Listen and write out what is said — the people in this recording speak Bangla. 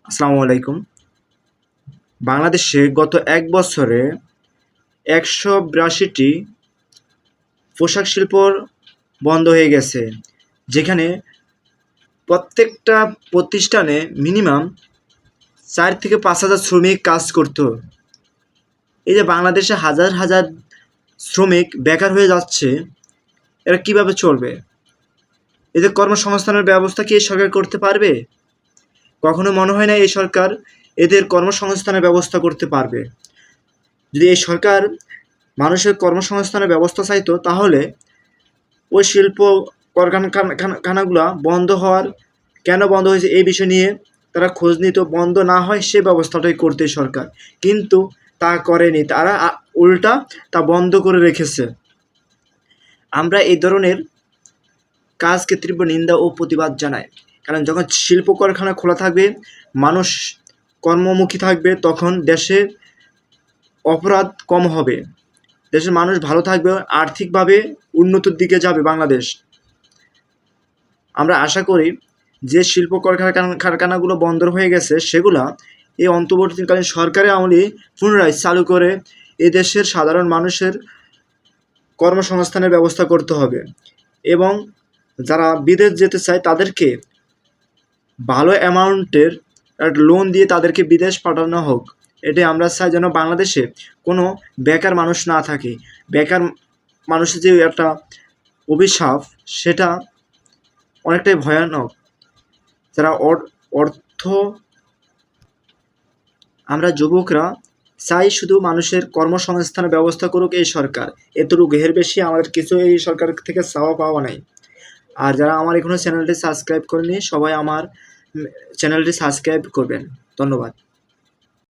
আসসালামু আলাইকুম। বাংলাদেশে গত এক বছরে ১৮২টি পোশাক শিল্প বন্ধ হয়ে গেছে, যেখানে প্রত্যেকটা প্রতিষ্ঠানে মিনিমাম ৪ থেকে ৫,০০০ শ্রমিক কাজ করত। এই যে বাংলাদেশে হাজার হাজার শ্রমিক বেকার হয়ে যাচ্ছে, এরা কিভাবে চলবে? এদের কর্মসংস্থানের ব্যবস্থা কি এই সরকার করতে পারবে? কখনো মনে হয় না এই সরকার এদের কর্মসংস্থানের ব্যবস্থা করতে পারবে। যদি এই সরকার মানুষের কর্মসংস্থানের ব্যবস্থা চাইতো, তাহলে ওই শিল্প কারখানাগুলো বন্ধ হওয়ার কেন বন্ধ হয়েছে এই বিষয় নিয়ে তারা খোঁজ নিত, বন্ধ না হয় সে ব্যবস্থাটাই করতে সরকার। কিন্তু তা করেনি, তারা উল্টা তা বন্ধ করে রেখেছে। আমরা এই ধরনের কাজকে তীব্র নিন্দা ও প্রতিবাদ জানাই। কারণ যখন শিল্প কারখানা খোলা থাকবে, মানুষ কর্মমুখী থাকবে, তখন দেশে অপরাধ কম হবে, দেশের মানুষ ভালো থাকবে, আর্থিকভাবে উন্নতির দিকে যাবে বাংলাদেশ। আমরা আশা করি যে শিল্প কারখানাগুলো বন্ধ হয়ে গেছে, সেগুলা এই অন্তর্বর্তীকালীন সরকারের আমলে পুনরায় চালু করে এদেশের সাধারণ মানুষের কর্মসংস্থানের ব্যবস্থা করতে হবে। এবং যারা বিদেশ যেতে চায় তাদেরকে ভালো অ্যামাউন্টের লোন দিয়ে তাদেরকে বিদেশ পাঠানো হোক। এটাই আমরা চাই, যেন বাংলাদেশে কোনো বেকার মানুষ না থাকে। বেকার মানুষের যে একটা অভিশাপ, সেটা অনেকটাই ভয়ানক। যারা অর্থ, আমরা যুবকরা চাই শুধু মানুষের কর্মসংস্থানের ব্যবস্থা করুক এই সরকার। এতটুকু, এর বেশি আমাদের কিছু এই সরকার থেকে চাওয়া পাওয়া নাই। আর যারা আমার এখনো চ্যানেলটি সাবস্ক্রাইব করেনি, সবাই আমার চ্যানেলটি সাবস্ক্রাইব করবেন। ধন্যবাদ।